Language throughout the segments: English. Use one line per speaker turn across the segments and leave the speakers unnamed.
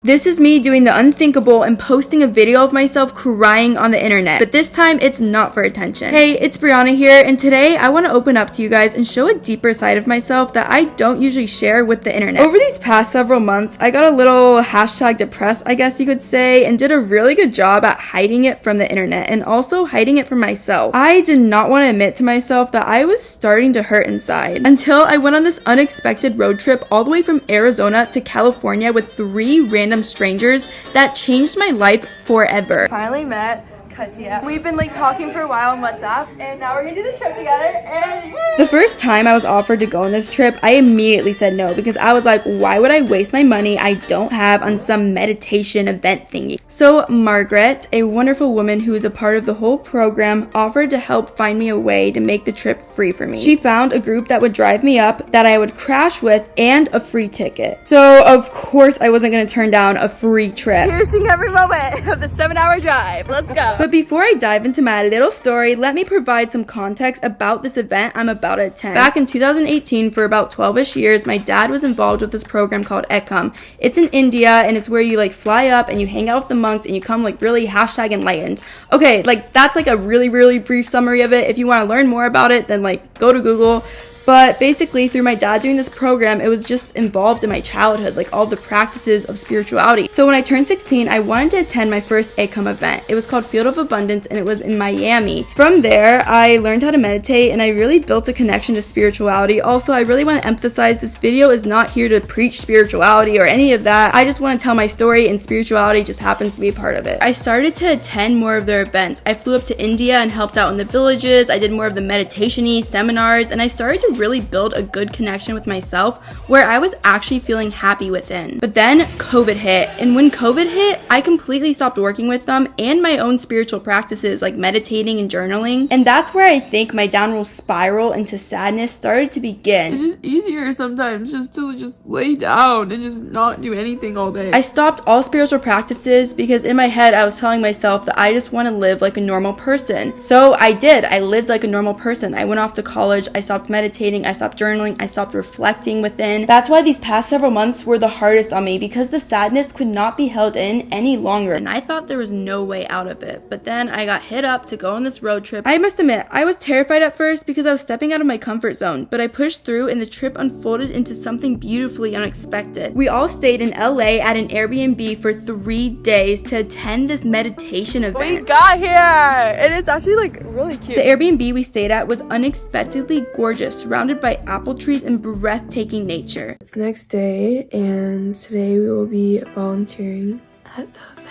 This is me doing the unthinkable and posting a video of myself crying on the internet, but this time it's not for attention. Hey, it's Brianna here, and today I want to open up to you guys and show a deeper side of myself that I don't usually share with the internet. Over these past several months, I got a little #depressed, I guess you could say, and did a really good job at hiding it from the internet and also hiding it from myself. I did not want to admit to myself that I was starting to hurt inside until I went on this unexpected road trip all the way from Arizona to California with 3 random strangers that changed my life forever. Finally met Katia. We've been talking for a while on WhatsApp, and now we're gonna do this trip together. And the first time I was offered to go on this trip, I immediately said no because I was like, why would I waste my money I don't have on some meditation event thingy? So Margaret, a wonderful woman who is a part of the whole program, offered to help find me a way to make the trip free for me. She found a group that would drive me up, that I would crash with, and a free ticket. So of course I wasn't gonna turn down a free trip. Cherishing every moment of the 7-hour drive. Let's go. But before I dive into my little story, let me provide some context about this event I'm about to attend. Back in 2018, for about 12-ish years, my dad was involved with this program called Ekam. It's in India, and it's where you fly up and you hang out with the monks and you come really #enlightened. Okay, that's a really brief summary of it. If you want to learn more about it, then go to Google. But basically, through my dad doing this program, it was just involved in my childhood, all the practices of spirituality. So when I turned 16, I wanted to attend my first Ekam event. It was called Field of Abundance, and it was in Miami. From there, I learned how to meditate, and I really built a connection to spirituality. Also, I really want to emphasize this video is not here to preach spirituality or any of that. I just want to tell my story, and spirituality just happens to be a part of it. I started to attend more of their events. I flew up to India and helped out in the villages. I did more of the meditation-y seminars, and I started to really build a good connection with myself where I was actually feeling happy within. But then COVID hit, and when COVID hit, I completely stopped working with them and my own spiritual practices like meditating and journaling, and that's where I think my downward spiral into sadness started to begin. It's just easier sometimes just to lay down and just not do anything all day. I stopped all spiritual practices because in my head I was telling myself that I just want to live like a normal person. So I did. I lived like a normal person. I went off to college, I stopped meditating, I stopped journaling, I stopped reflecting within. That's why these past several months were the hardest on me, because the sadness could not be held in any longer, and I thought there was no way out of it. But then I got hit up to go on this road trip. I must admit, I was terrified at first because I was stepping out of my comfort zone, but I pushed through and the trip unfolded into something beautifully unexpected. We all stayed in LA at an Airbnb for 3 days to attend this meditation event. We got here, and it's actually really cute. The Airbnb we stayed at was unexpectedly gorgeous, surrounded by apple trees and breathtaking nature. It's the next day, and today we will be volunteering at the event.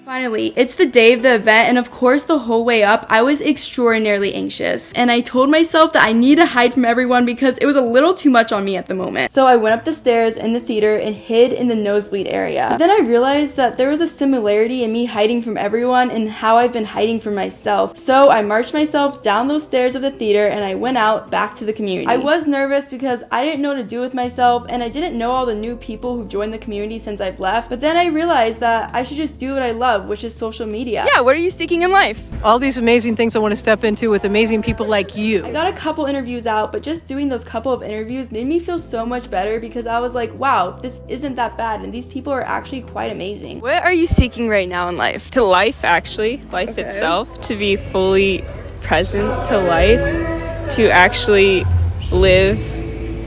Finally, it's the day of the event, and of course the whole way up I was extraordinarily anxious, and I told myself that I need to hide from everyone because it was a little too much on me at the moment. So I went up the stairs in the theater and hid in the nosebleed area. But then I realized that there was a similarity in me hiding from everyone and how I've been hiding from myself. So I marched myself down those stairs of the theater and I went out back to the community. I was nervous because I didn't know what to do with myself, and I didn't know all the new people who've joined the community since I've left. But then I realized that I should just do what I love, which is social media. Yeah, what are you seeking in life?
All these amazing things I want to step into with amazing people like you.
I got a couple interviews out, but just doing those couple of interviews made me feel so much better because I was like, wow, this isn't that bad, and these people are actually quite amazing. What are you seeking right now in life?
To life, actually. Life itself. To be fully present to life. To actually live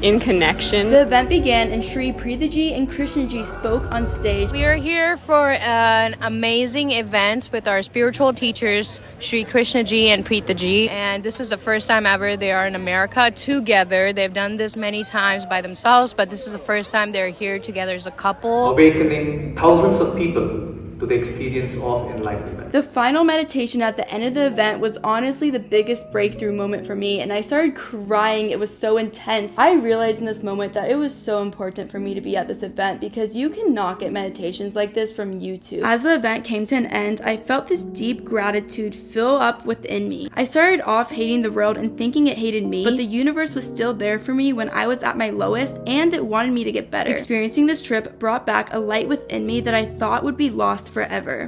in connection.
The event began and Shri Preethaji and Krishnaji spoke on stage.
We are here for an amazing event with our spiritual teachers, Shri Krishnaji and Preethaji, and this is the first time ever they are in America together. They've done this many times by themselves, but this is the first time they're here together as a couple.
Awakening thousands of people to the experience of enlightenment.
The final meditation at the end of the event was honestly the biggest breakthrough moment for me, and I started crying. It was so intense. I realized in this moment that it was so important for me to be at this event because you cannot get meditations like this from YouTube. As the event came to an end, I felt this deep gratitude fill up within me. I started off hating the world and thinking it hated me, but the universe was still there for me when I was at my lowest, and it wanted me to get better. Experiencing this trip brought back a light within me that I thought would be lost forever.